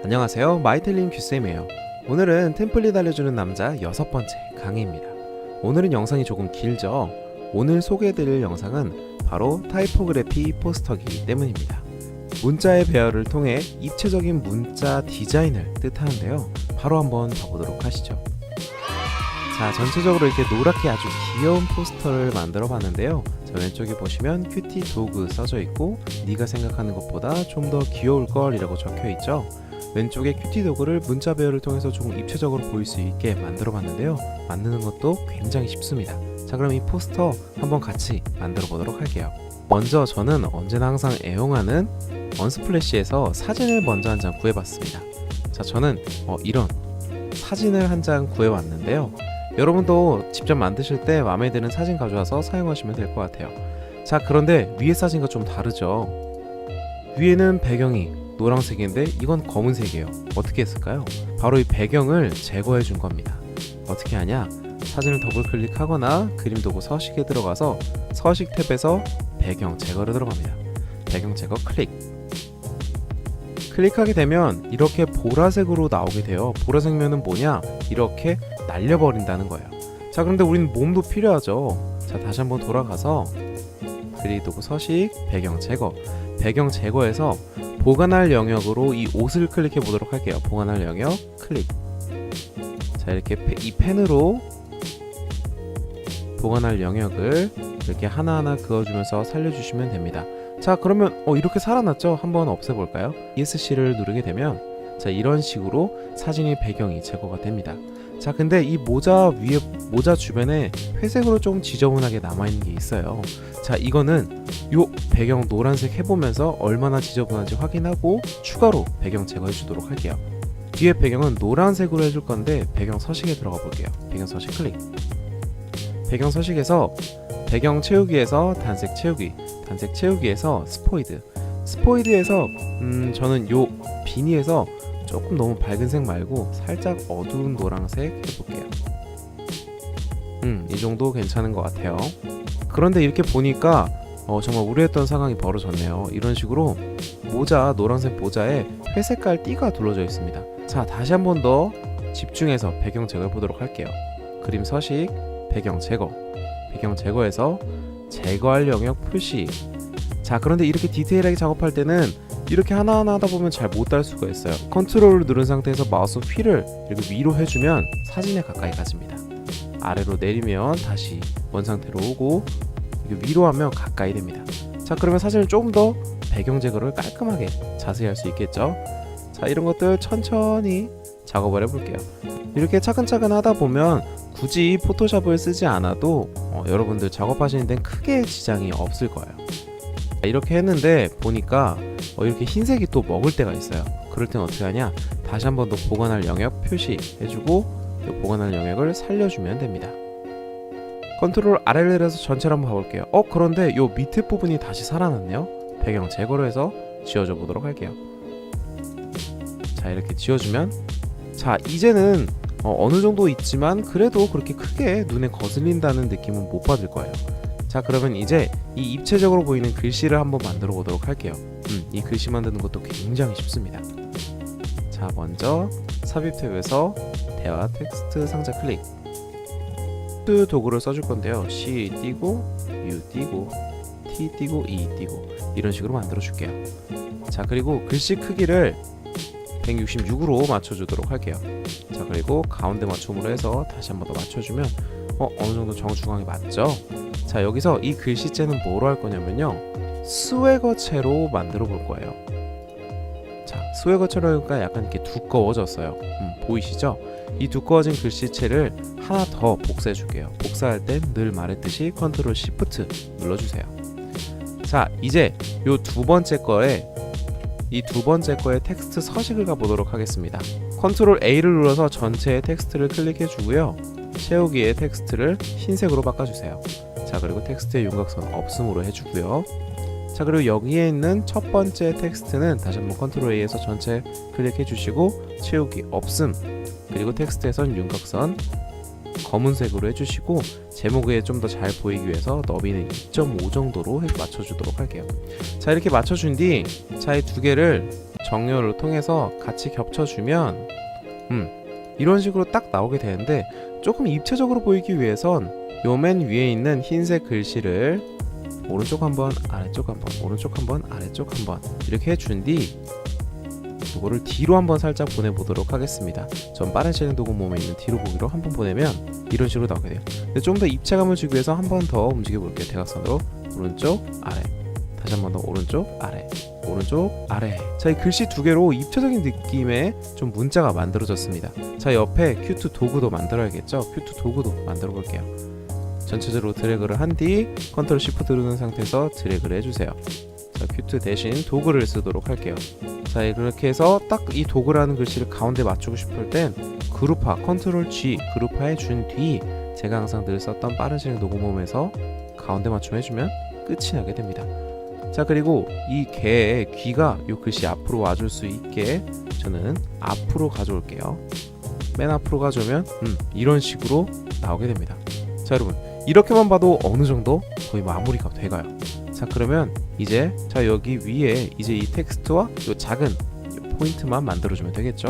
안녕하세요, 마이텔링 큐쌤이에요. 오늘은 템플릿 알려주는 남자 6번째 강의입니다. 오늘은 영상이 조금 길죠? 오늘 소개해드릴 영상은 바로 타이포그래피 포스터이기 때문입니다. 문자의 배열을 통해 입체적인 문자 디자인을 뜻하는데요. 바로 한번 봐보도록 하시죠. 자, 전체적으로 이렇게 노랗게 아주 귀여운 포스터를 만들어 봤는데요. 자, 왼쪽에 보시면 큐티 도그 써져 있고 네가 생각하는 것보다 좀 더 귀여울걸 이라고 적혀 있죠. 왼쪽에 큐티 도그를 문자 배열을 통해서 조금 입체적으로 보일 수 있게 만들어 봤는데요. 만드는 것도 굉장히 쉽습니다. 자, 그럼 이 포스터 한번 같이 만들어 보도록 할게요. 먼저 저는 언제나 항상 애용하는 언스플래시에서 사진을 먼저 한 장 구해봤습니다. 자, 저는 이런 사진을 한 장 구해왔는데요. 여러분도 직접 만드실 때 마음에 드는 사진 가져와서 사용하시면 될 것 같아요. 자, 그런데 위에 사진과 좀 다르죠. 위에는 배경이 노란색인데 이건 검은색이에요. 어떻게 했을까요? 바로 이 배경을 제거해 준 겁니다. 어떻게 하냐? 사진을 더블 클릭하거나 그림 도구 서식에 들어가서 서식 탭에서 배경 제거를 들어갑니다. 배경 제거 클릭하게 되면 이렇게 보라색으로 나오게 돼요. 보라색면은 뭐냐? 이렇게 날려버린다는 거예요. 자, 그런데 우리는 몸도 필요하죠. 자, 다시 한번 돌아가서 그림 도구 서식 배경 제거, 배경 제거해서 보관할 영역으로 이 옷을 클릭해 보도록 할게요. 보관할 영역 클릭. 자, 이렇게 이 펜으로 보관할 영역을 이렇게 하나하나 그어주면서 살려주시면 됩니다. 자, 그러면 이렇게 살아났죠? 한번 없애볼까요? ESC를 누르게 되면 자, 이런 식으로 사진의 배경이 제거가 됩니다. 자, 근데 이 모자 주변에 회색으로 좀 지저분하게 남아있는 게 있어요. 자, 이거는 요 배경 노란색 해보면서 얼마나 지저분한지 확인하고 추가로 배경 제거해 주도록 할게요. 뒤에 배경은 노란색으로 해줄 건데 배경 서식에 들어가 볼게요. 배경 서식 클릭. 배경 서식에서 배경 채우기에서 단색 채우기, 단색 채우기에서 스포이드에서 저는 요 비니에서 조금 너무 밝은 색 말고 살짝 어두운 노란색 해볼게요. 이 정도 괜찮은 것 같아요. 그런데 이렇게 보니까 정말 우려했던 상황이 벌어졌네요. 이런 식으로 노란색 모자에 회색깔 띠가 둘러져 있습니다. 자, 다시 한 번 더 집중해서 배경 제거해 보도록 할게요. 그림 서식, 배경 제거, 배경 제거해서 제거할 영역 표시. 자, 그런데 이렇게 디테일하게 작업할 때는 이렇게 하나하나 하다 보면 잘 못 달 수가 있어요. 컨트롤을 누른 상태에서 마우스 휠을 이렇게 위로 해주면 사진에 가까이 가집니다. 아래로 내리면 다시 원 상태로 오고 위로 하면 가까이 됩니다. 자, 그러면 사진을 조금 더 배경 제거를 깔끔하게 자세히 할 수 있겠죠. 자, 이런 것들 천천히 작업을 해볼게요. 이렇게 차근차근 하다 보면 굳이 포토샵을 쓰지 않아도 여러분들 작업하시는 데는 크게 지장이 없을 거예요. 이렇게 했는데 보니까 이렇게 흰색이 또 먹을 때가 있어요. 그럴 땐 어떻게 하냐? 다시 한 번 더 보관할 영역 표시 해주고 보관할 영역을 살려주면 됩니다. 컨트롤 R을 내려서 전체를 한번 봐볼게요. 그런데 요 밑에 부분이 다시 살아났네요. 배경 제거로 해서 지워줘 보도록 할게요. 자, 이렇게 지워주면 자, 이제는 어느 정도 있지만 그래도 그렇게 크게 눈에 거슬린다는 느낌은 못 받을 거예요. 자, 그러면 이제 이 입체적으로 보이는 글씨를 한번 만들어 보도록 할게요. 이 글씨 만드는 것도 굉장히 쉽습니다. 자, 먼저 삽입 탭에서 대화 텍스트 상자 클릭. 도구를 써줄 건데요. C 띄고 U 띄고 T 띄고 E 띄고 이런 식으로 만들어 줄게요. 자, 그리고 글씨 크기를 166으로 맞춰주도록 할게요. 자, 그리고 가운데 맞춤으로 해서 다시 한번 더 맞춰주면 어느 정도 정중앙에 맞죠? 자, 여기서 이 글씨체는 뭐로 할 거냐면요, 스웨거체로 만들어 볼 거예요. 자, 스웨거체로 하니까 약간 이렇게 두꺼워졌어요. 보이시죠? 이 두꺼워진 글씨체를 하나 더 복사해 줄게요. 복사할 땐 늘 말했듯이 컨트롤 시프트 눌러주세요. 자, 이제 요 두 번째 거에 텍스트 서식을 가보도록 하겠습니다. 컨트롤 A를 눌러서 전체의 텍스트를 클릭해 주고요. 채우기의 텍스트를 흰색으로 바꿔주세요. 자, 그리고 텍스트의 윤곽선 없음으로 해주고요. 자, 그리고 여기에 있는 첫 번째 텍스트는 다시 한번 컨트롤 A에서 전체 클릭해 주시고 채우기 없음, 그리고 텍스트에선 윤곽선 검은색으로 해주시고 제목에 좀 더 잘 보이기 위해서 너비는 2.5 정도로 맞춰주도록 할게요. 자, 이렇게 맞춰준 뒤 자, 이 두 개를 정렬을 통해서 같이 겹쳐주면 이런 식으로 딱 나오게 되는데, 조금 입체적으로 보이기 위해선 요 맨 위에 있는 흰색 글씨를 오른쪽 한번, 아래쪽 한번, 오른쪽 한번, 아래쪽 한번 이렇게 해준 뒤 이거를 뒤로 한번 살짝 보내보도록 하겠습니다. 전 빠른 실행 도구 모음에 있는 뒤로 보기로 한번 보내면 이런 식으로 나오게 돼요. 근데 좀 더 입체감을 주기 위해서 한 번 더 움직여 볼게요. 대각선으로 오른쪽 아래, 다시 한 번 더 오른쪽 아래, 오른쪽 아래. 자, 이 글씨 두 개로 입체적인 느낌의 좀 문자가 만들어졌습니다. 자, 옆에 큐트 도구도 만들어야겠죠. 큐트 도구도 만들어 볼게요. 전체적으로 드래그를 한 뒤 컨트롤 시프트 누른 상태에서 드래그를 해주세요. 자, 큐트 대신 도구를 쓰도록 할게요. 자, 이렇게 해서 딱 이 도구라는 글씨를 가운데 맞추고 싶을 땐 그룹화, 컨트롤 G 그룹화 해준 뒤 제가 항상 늘 썼던 빠른 실행 도구 모음에서 가운데 맞춤 해주면 끝이 나게 됩니다. 자, 그리고 이 개의 귀가 이 글씨 앞으로 와줄 수 있게 저는 앞으로 가져올게요. 맨 앞으로 가져오면 이런 식으로 나오게 됩니다. 자, 여러분 이렇게만 봐도 어느 정도 거의 마무리가 돼가요. 자, 그러면 이제 자, 여기 위에 이제 이 텍스트와 요 작은 요 포인트만 만들어주면 되겠죠.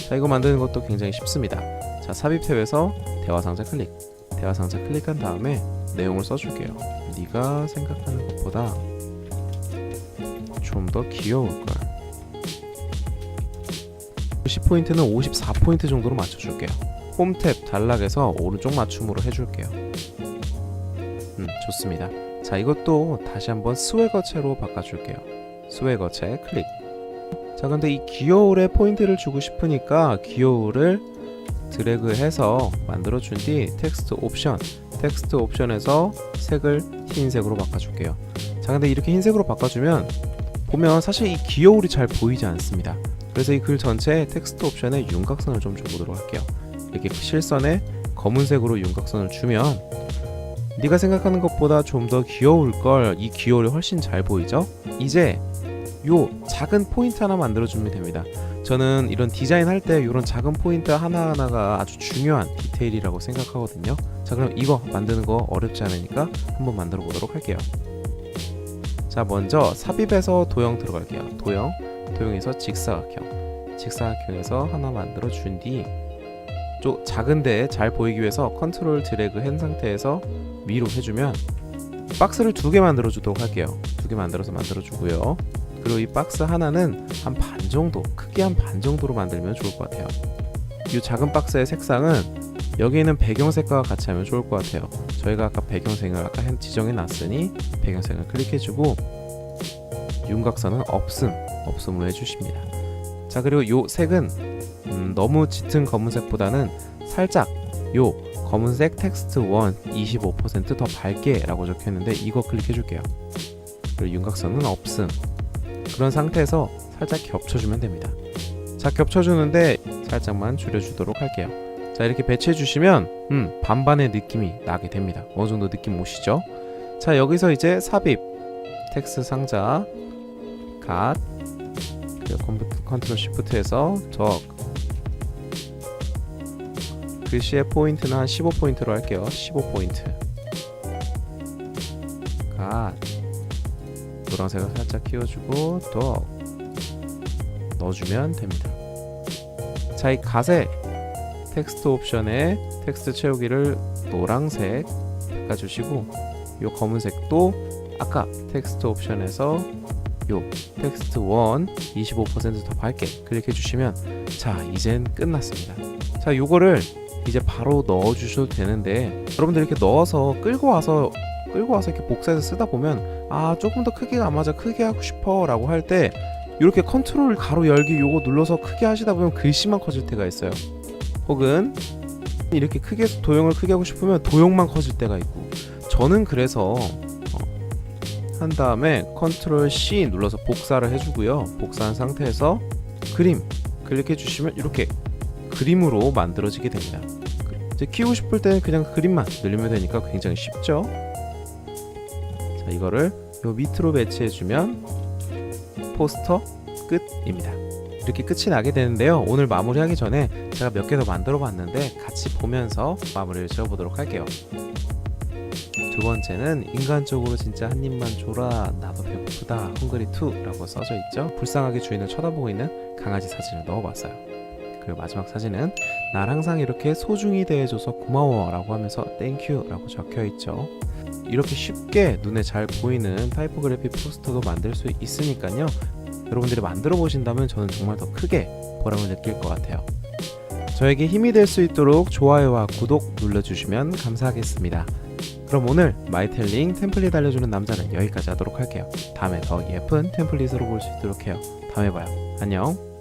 자, 이거 만드는 것도 굉장히 쉽습니다. 자, 삽입 탭에서 대화 상자 클릭, 대화 상자 클릭한 다음에 내용을 써줄게요. 네가 생각하는 것보다 좀 더 귀여울걸. 10포인트는 54포인트 정도로 맞춰줄게요. 홈 탭 단락에서 오른쪽 맞춤으로 해줄게요. 좋습니다. 자, 이것도 다시 한번 스웨거체로 바꿔줄게요. 스웨거체 클릭. 자, 근데 이 귀여울에 포인트를 주고 싶으니까 귀여울을 드래그해서 만들어준 뒤 텍스트 옵션, 텍스트 옵션에서 색을 흰색으로 바꿔줄게요. 자, 근데 이렇게 흰색으로 바꿔주면 보면 사실 이 귀여울이 잘 보이지 않습니다. 그래서 이 글 전체에 텍스트 옵션에 윤곽선을 좀 줘보도록 할게요. 이렇게 실선에 검은색으로 윤곽선을 주면 네가 생각하는 것보다 좀 더 귀여울걸, 이 귀여울이 훨씬 잘 보이죠? 이제 요 작은 포인트 하나 만들어주면 됩니다. 저는 이런 디자인 할 때 이런 작은 포인트 하나하나가 아주 중요한 디테일이라고 생각하거든요. 자, 그럼 이거 만드는 거 어렵지 않으니까 한번 만들어 보도록 할게요. 자, 먼저 삽입에서 도형 들어갈게요. 도형에서 직사각형에서 하나 만들어 준 뒤 작은데 잘 보이기 위해서 컨트롤 드래그 한 상태에서 위로 해주면 박스를 2개 만들어 주도록 할게요. 2개 만들어서 만들어 주고요. 그리고 이 박스 하나는 한 반 정도, 크기 한 반 정도로 만들면 좋을 것 같아요. 이 작은 박스의 색상은 여기 있는 배경색과 같이 하면 좋을 것 같아요. 저희가 아까 배경색을 아까 지정해 놨으니 배경색을 클릭해주고 윤곽선은 없음으로 해주십니다. 자, 그리고 요 색은 너무 짙은 검은색보다는 살짝 요 검은색 텍스트 1 25% 더 밝게 라고 적혀있는데 이거 클릭해줄게요. 그리고 윤곽선은 없음. 그런 상태에서 살짝 겹쳐주면 됩니다. 자, 겹쳐주는데 살짝만 줄여주도록 할게요. 자, 이렇게 배치해주시면 반반의 느낌이 나게 됩니다. 어느정도 느낌 오시죠? 자, 여기서 이제 삽입 텍스트 상자 갓 컨트롤 시프트에서 글씨의 포인트는 한 15포인트로 할게요. 15포인트 갓 노란색을 살짝 키워주고 더 넣어주면 됩니다. 자, 이 갓의 텍스트 옵션에 텍스트 채우기를 노란색 바꿔주시고 요 검은색도 아까 텍스트 옵션에서 요 텍스트 1 25% 더 밝게 클릭해 주시면 자, 이젠 끝났습니다. 자, 요거를 이제 바로 넣어 주셔도 되는데 여러분들 이렇게 넣어서 끌고 와서 이렇게 복사해서 쓰다 보면 아, 조금 더 크기가 안 맞아, 크게 하고 싶어 라고 할 때 이렇게 컨트롤 가로 열기 요거 눌러서 크게 하시다 보면 글씨만 커질 때가 있어요. 혹은 이렇게 크게 도형을 크게 하고 싶으면 도형만 커질 때가 있고, 저는 그래서 한 다음에 컨트롤 C 눌러서 복사를 해주고요. 복사한 상태에서 그림 클릭해 주시면 이렇게 그림으로 만들어지게 됩니다. 이제 키우고 싶을 때는 그냥 그림만 늘리면 되니까 굉장히 쉽죠. 자, 이거를 요 밑으로 배치해 주면 포스터 끝입니다. 이렇게 끝이 나게 되는데요. 오늘 마무리하기 전에 제가 몇 개 더 만들어 봤는데 같이 보면서 마무리를 지어보도록 할게요. 두 번째는 인간적으로 진짜 한 입만 줘라 나도 배고프다 헝그리2 라고 써져 있죠. 불쌍하게 주인을 쳐다보고 있는 강아지 사진을 넣어봤어요. 그리고 마지막 사진은 날 항상 이렇게 소중히 대해줘서 고마워 라고 하면서 땡큐 라고 적혀있죠. 이렇게 쉽게 눈에 잘 보이는 타이포그래피 포스터도 만들 수 있으니까요. 여러분들이 만들어 보신다면 저는 정말 더 크게 보람을 느낄 것 같아요. 저에게 힘이 될 수 있도록 좋아요와 구독 눌러주시면 감사하겠습니다. 그럼 오늘 마이텔링 템플릿 알려주는 남자는 여기까지 하도록 할게요. 다음에 더 예쁜 템플릿으로 볼 수 있도록 해요. 다음에 봐요. 안녕.